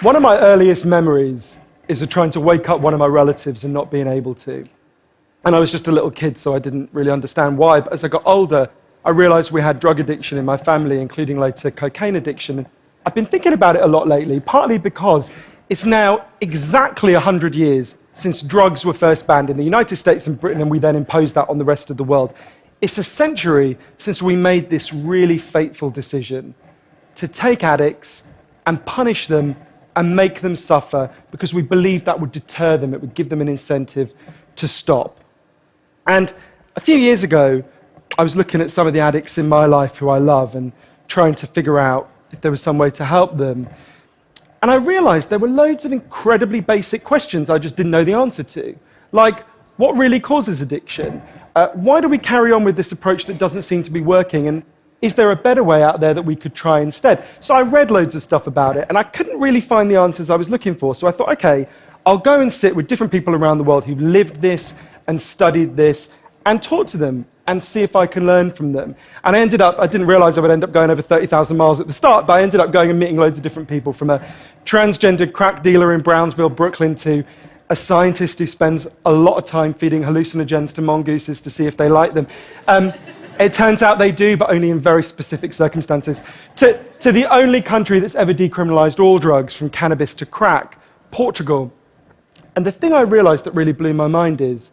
One of my earliest memories is of trying to wake up one of my relatives and not being able to. And I was just a little kid, so I didn't really understand why. But as I got older, I realized we had drug addiction in my family, including later cocaine addiction. And I've been thinking about it a lot lately, partly because it's now exactly 100 years since drugs were first banned in the United States and Britain, and we then imposed that on the rest of the world. It's a century since we made this really fateful decision to take addicts and punish them and make them suffer because we believed that would deter them, it would give them an incentive to stop. And a few years ago, I was looking at some of the addicts in my life who I love and trying to figure out if there was some way to help them. And I realized there were loads of incredibly basic questions I just didn't know the answer to. Like, what really causes addiction? Why do we carry on with this approach that doesn't seem to be working? And is there a better way out there that we could try instead? So I read loads of stuff about it, and I couldn't really find the answers I was looking for. So I thought, okay, I'll go and sit with different people around the world who've lived this and studied this and talk to them and see if I can learn from them. And I didn't realize I would end up going over 30,000 miles at the start, but I ended up going and meeting loads of different people, from a transgender crack dealer in Brownsville, Brooklyn, to a scientist who spends a lot of time feeding hallucinogens to mongooses to see if they like them. It turns out they do, but only in very specific circumstances. To the only country that's ever decriminalized all drugs, from cannabis to crack, Portugal. And the thing I realized that really blew my mind is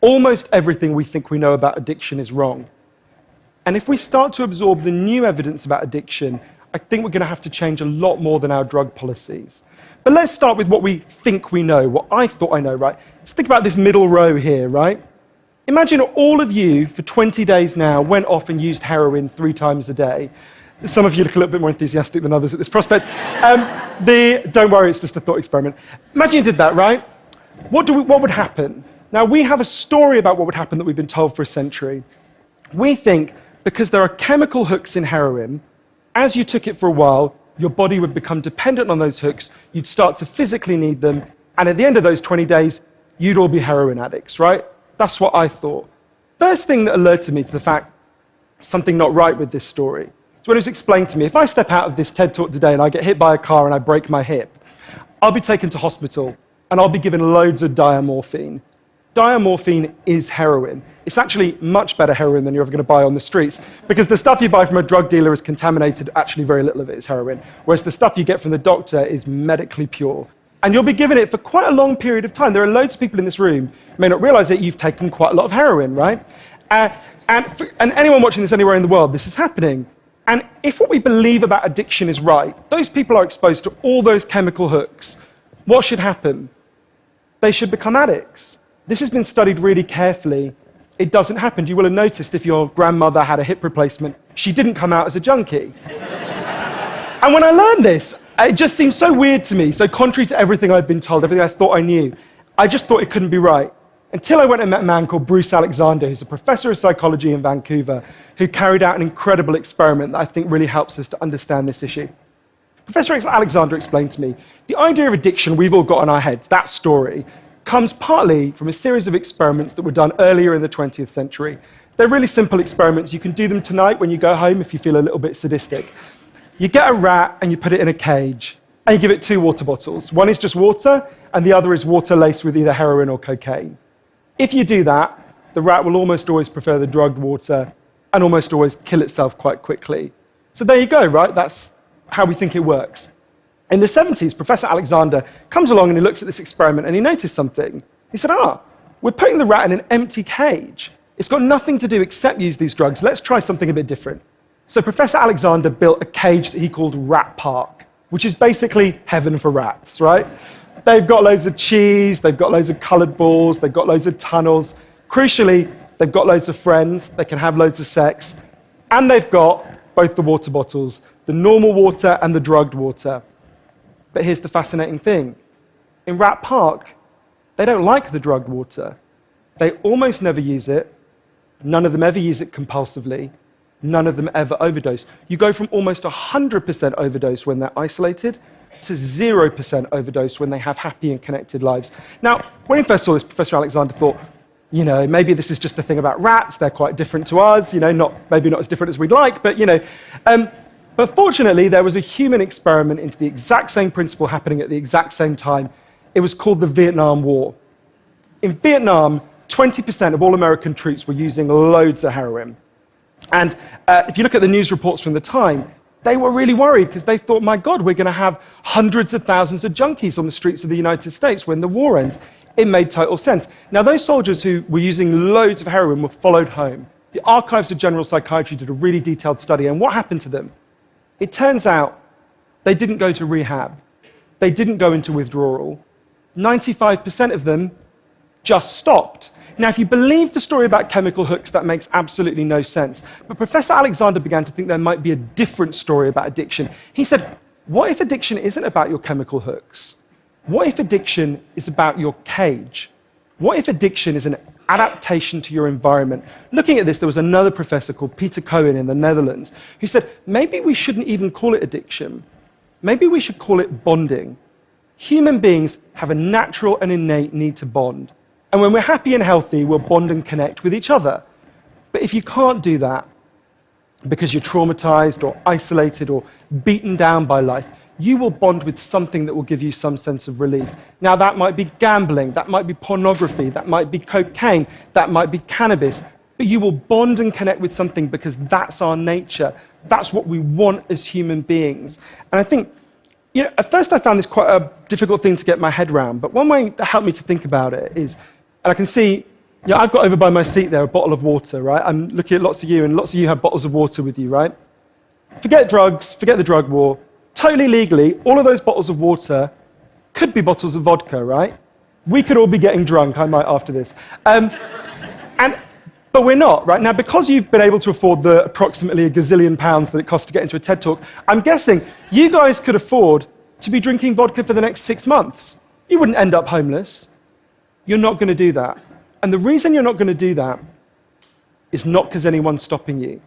almost everything we think we know about addiction is wrong. And if we start to absorb the new evidence about addiction, I think we're going to have to change a lot more than our drug policies. But let's start with what we think we know, what I thought I know, right? Let's think about this middle row here, right? Imagine all of you, for 20 days now, went off and used heroin 3 times a day. Some of you look a little bit more enthusiastic than others at this prospect. Don't worry, it's just a thought experiment. Imagine you did that, right? What would happen? Now, we have a story about what would happen that we've been told for a century. We think because there are chemical hooks in heroin, as you took it for a while, your body would become dependent on those hooks, you'd start to physically need them, and at the end of those 20 days, you'd all be heroin addicts, right? That's what I thought. First thing that alerted me to the fact something not right with this story is when it was explained to me, if I step out of this TED Talk today and I get hit by a car and I break my hip, I'll be taken to hospital and I'll be given loads of diamorphine. Diamorphine is heroin. It's actually much better heroin than you're ever going to buy on the streets, because the stuff you buy from a drug dealer is contaminated, actually very little of it is heroin, whereas the stuff you get from the doctor is medically pure. And you'll be given it for quite a long period of time. There are loads of people in this room who may not realize that you've taken quite a lot of heroin, right? And anyone watching this anywhere in the world, this is happening. And if what we believe about addiction is right, those people are exposed to all those chemical hooks. What should happen? They should become addicts. This has been studied really carefully. It doesn't happen. You will have noticed if your grandmother had a hip replacement, she didn't come out as a junkie. And when I learned this, it just seemed so weird to me, so contrary to everything I'd been told, everything I thought I knew. I just thought it couldn't be right. Until I went and met a man called Bruce Alexander, who's a professor of psychology in Vancouver, who carried out an incredible experiment that I think really helps us to understand this issue. Professor Alexander explained to me, the idea of addiction we've all got in our heads, that story, comes partly from a series of experiments that were done earlier in the 20th century. They're really simple experiments. You can do them tonight when you go home if you feel a little bit sadistic. You get a rat and you put it in a cage, and you give it 2 water bottles. One is just water, and the other is water laced with either heroin or cocaine. If you do that, the rat will almost always prefer the drugged water and almost always kill itself quite quickly. So there you go, right? That's how we think it works. In the 70s, Professor Alexander comes along and he looks at this experiment and he noticed something. He said, we're putting the rat in an empty cage. It's got nothing to do except use these drugs. Let's try something a bit different. So Professor Alexander built a cage that he called Rat Park, which is basically heaven for rats, right? They've got loads of cheese, they've got loads of colored balls, they've got loads of tunnels. Crucially, they've got loads of friends, they can have loads of sex, and they've got both the water bottles, the normal water and the drugged water. But here's the fascinating thing. In Rat Park, they don't like the drugged water. They almost never use it. None of them ever use it compulsively. None of them ever overdose. You go from almost 100% overdose when they're isolated to 0% overdose when they have happy and connected lives. Now, when he first saw this, Professor Alexander thought, maybe this is just a thing about rats. They're quite different to us, maybe not as different as we'd like, but, But fortunately, there was a human experiment into the exact same principle happening at the exact same time. It was called the Vietnam War. In Vietnam, 20% of all American troops were using loads of heroin. And if you look at the news reports from the time, they were really worried because they thought, my God, we're going to have hundreds of thousands of junkies on the streets of the United States when the war ends. It made total sense. Now, those soldiers who were using loads of heroin were followed home. The Archives of General Psychiatry did a really detailed study, and what happened to them? It turns out they didn't go to rehab. They didn't go into withdrawal. 95% of them just stopped. Now, if you believe the story about chemical hooks, that makes absolutely no sense. But Professor Alexander began to think there might be a different story about addiction. He said, what if addiction isn't about your chemical hooks? What if addiction is about your cage? What if addiction is an adaptation to your environment? Looking at this, there was another professor called Peter Cohen in the Netherlands who said, maybe we shouldn't even call it addiction. Maybe we should call it bonding. Human beings have a natural and innate need to bond. And when we're happy and healthy, we'll bond and connect with each other. But if you can't do that because you're traumatized or isolated or beaten down by life, you will bond with something that will give you some sense of relief. Now, that might be gambling, that might be pornography, that might be cocaine, that might be cannabis. But you will bond and connect with something because that's our nature. That's what we want as human beings. And I think, at first I found this quite a difficult thing to get my head around. But one way that helped me to think about it is, and I can see, I've got over by my seat there a bottle of water, right? I'm looking at lots of you, and lots of you have bottles of water with you, right? Forget drugs, forget the drug war. Totally legally, all of those bottles of water could be bottles of vodka, right? We could all be getting drunk, I might after this. But we're not, right? Now, because you've been able to afford the approximately £1 gazillion that it costs to get into a TED Talk, I'm guessing you guys could afford to be drinking vodka for the next 6 months. You wouldn't end up homeless. You're not going to do that. And the reason you're not going to do that is not because anyone's stopping you.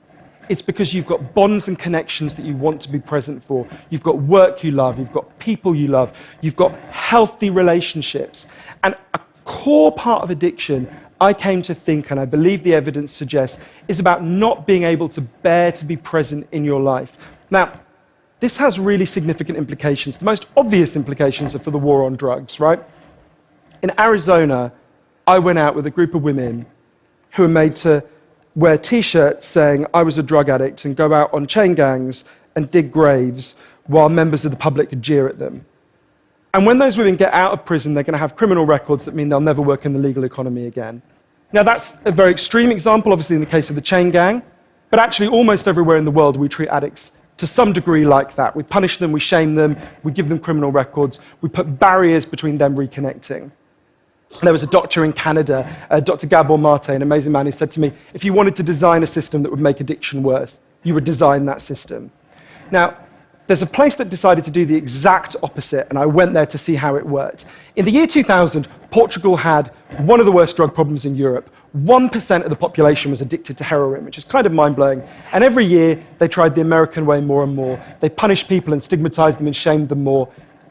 It's because you've got bonds and connections that you want to be present for. You've got work you love. You've got people you love. You've got healthy relationships. And a core part of addiction, I came to think, and I believe the evidence suggests, is about not being able to bear to be present in your life. Now, this has really significant implications. The most obvious implications are for the war on drugs, right? In Arizona, I went out with a group of women who were made to wear T-shirts saying I was a drug addict and go out on chain gangs and dig graves while members of the public could jeer at them. And when those women get out of prison, they're going to have criminal records that mean they'll never work in the legal economy again. Now, that's a very extreme example, obviously, in the case of the chain gang, but actually almost everywhere in the world we treat addicts to some degree like that. We punish them, we shame them, we give them criminal records, we put barriers between them reconnecting. There was a doctor in Canada, Dr. Gabor Mate, an amazing man, who said to me, if you wanted to design a system that would make addiction worse, you would design that system. Now, there's a place that decided to do the exact opposite, and I went there to see how it worked. In the year 2000, Portugal had one of the worst drug problems in Europe. 1% of the population was addicted to heroin, which is kind of mind-blowing. And every year, they tried the American way more and more. They punished people and stigmatized them and shamed them more.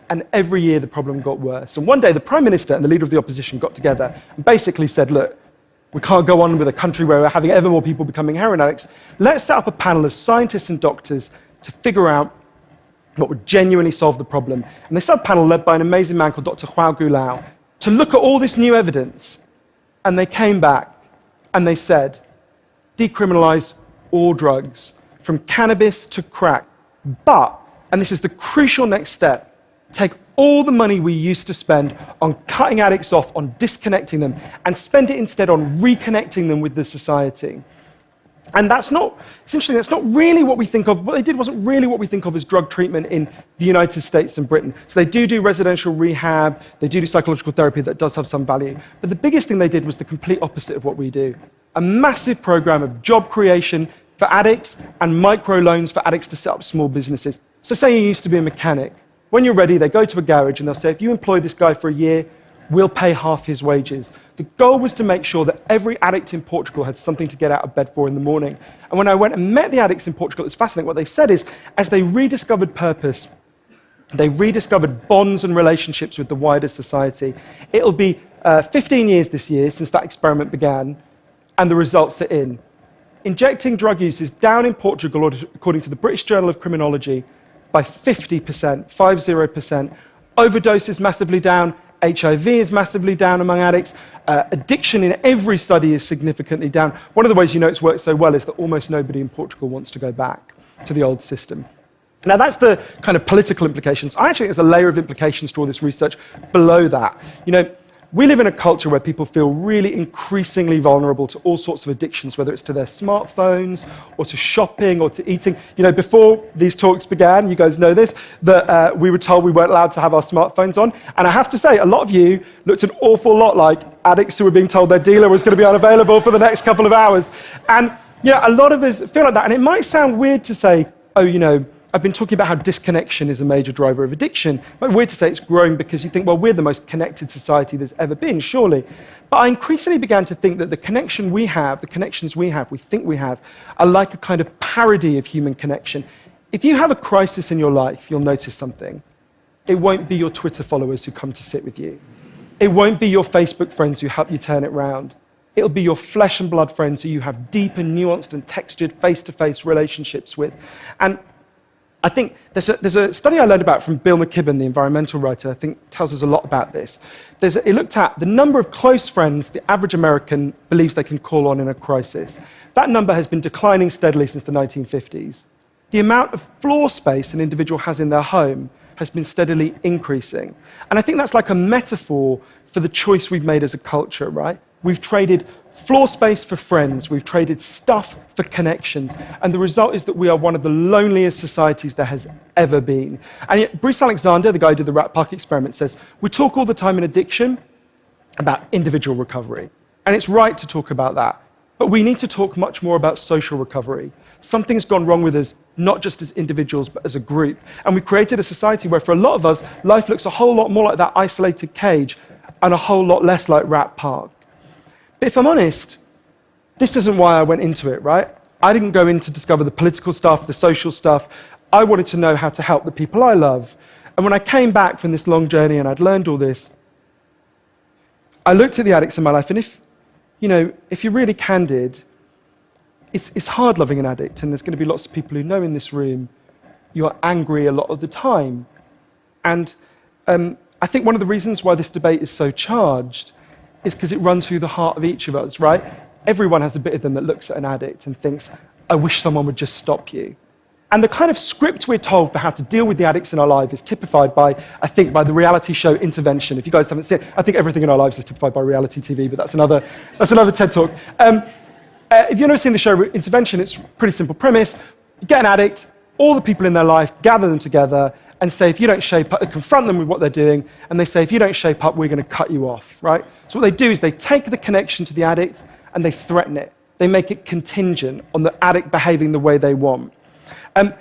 And every year, the problem got worse. And one day, the Prime Minister and the leader of the opposition got together and basically said, look, we can't go on with a country where we're having ever more people becoming heroin addicts. Let's set up a panel of scientists and doctors to figure out what would genuinely solve the problem. And they set up a panel led by an amazing man called Dr. João Goulão to look at all this new evidence. And they came back and they said, decriminalize all drugs, from cannabis to crack. But, and this is the crucial next step, take all the money we used to spend on cutting addicts off, on disconnecting them, and spend it instead on reconnecting them with the society. And that's not, essentially, that's not really what we think of. What they did wasn't really what we think of as drug treatment in the United States and Britain. So they do residential rehab, they do psychological therapy that does have some value. But the biggest thing they did was the complete opposite of what we do. A massive program of job creation for addicts and microloans for addicts to set up small businesses. So say you used to be a mechanic. When you're ready, they go to a garage and they'll say, if you employ this guy for a year, we'll pay half his wages. The goal was to make sure that every addict in Portugal had something to get out of bed for in the morning. And when I went and met the addicts in Portugal, it's fascinating. What they said is, as they rediscovered purpose, they rediscovered bonds and relationships with the wider society. It'll be 15 years this year since that experiment began, and the results are in. injecting drug use is down in Portugal, according to the British Journal of Criminology, by 50%, 50%. Overdose is massively down. HIV is massively down among addicts. Addiction in every study is significantly down. One of the ways you know it's worked so well is that almost nobody in Portugal wants to go back to the old system. Now, that's the kind of political implications. I actually think there's a layer of implications to all this research below that. You know, we live in a culture where people feel really increasingly vulnerable to all sorts of addictions, whether it's to their smartphones or to shopping or to eating. You know, before these talks began, you guys know this, that we were told we weren't allowed to have our smartphones on. And I have to say, a lot of you looked an awful lot like addicts who were being told their dealer was going to be unavailable for the next couple of hours. And, you know, a lot of us feel like that. And it might sound weird to say, oh, you know, I've been talking about how disconnection is a major driver of addiction. But weird to say it's growing because you think, well, we're the most connected society there's ever been, surely. But I increasingly began to think that the connections we think we have, are like a kind of parody of human connection. If you have a crisis in your life, you'll notice something. It won't be your Twitter followers who come to sit with you. It won't be your Facebook friends who help you turn it round. It'll be your flesh and blood friends who you have deep and nuanced and textured face-to-face relationships with. And I think there's a study I learned about from Bill McKibben, the environmental writer, I think tells us a lot about this. It looked at the number of close friends the average American believes they can call on in a crisis. That number has been declining steadily since the 1950s. The amount of floor space an individual has in their home has been steadily increasing. And I think that's like a metaphor for the choice we've made as a culture, right? We've traded floor space for friends, we've traded stuff for connections, and the result is that we are one of the loneliest societies there has ever been. And yet, Bruce Alexander, the guy who did the Rat Park experiment, says, we talk all the time in addiction about individual recovery, and it's right to talk about that, but we need to talk much more about social recovery. Something's gone wrong with us, not just as individuals, but as a group. And we've created a society where, for a lot of us, life looks a whole lot more like that isolated cage and a whole lot less like Rat Park. But if I'm honest, this isn't why I went into it, right? I didn't go in to discover the political stuff, the social stuff. I wanted to know how to help the people I love. And when I came back from this long journey and I'd learned all this, I looked at the addicts in my life, and if you're really candid, it's hard loving an addict, and there's going to be lots of people who know in this room you're angry a lot of the time. And I think one of the reasons why this debate is so charged is because it runs through the heart of each of us, right? Everyone has a bit of them that looks at an addict and thinks, I wish someone would just stop you. And the kind of script we're told for how to deal with the addicts in our life is typified by, I think, by the reality show Intervention. If you guys haven't seen it, I think everything in our lives is typified by reality TV, but that's another TED Talk. If you've never seen the show Intervention, it's a pretty simple premise. You get an addict, all the people in their life, gather them together, and say, if you don't shape up, confront them with what they're doing, and they say, if you don't shape up, we're going to cut you off, right? So what they do is they take the connection to the addict and they threaten it. They make it contingent on the addict behaving the way they want. And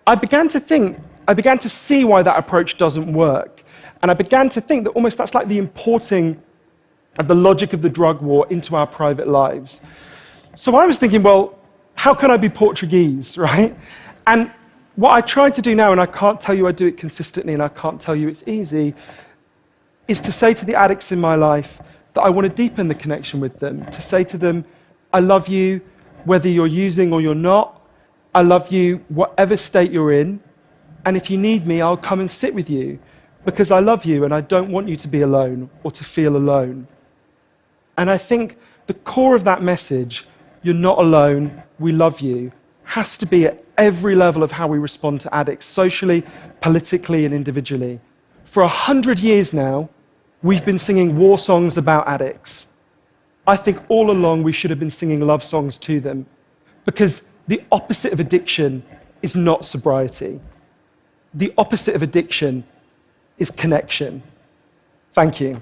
I began to see why that approach doesn't work. And I began to think that almost that's like the importing of the logic of the drug war into our private lives. So I was thinking, well, how can I be Portuguese, right? And what I try to do now, and I can't tell you I do it consistently, and I can't tell you it's easy, is to say to the addicts in my life that I want to deepen the connection with them, to say to them, I love you whether you're using or you're not. I love you whatever state you're in, and if you need me, I'll come and sit with you, because I love you and I don't want you to be alone or to feel alone. And I think the core of that message, you're not alone, we love you, has to be at every level of how we respond to addicts, socially, politically, and individually. For 100 years now, we've been singing war songs about addicts. I think all along we should have been singing love songs to them, because the opposite of addiction is not sobriety. The opposite of addiction is connection. Thank you.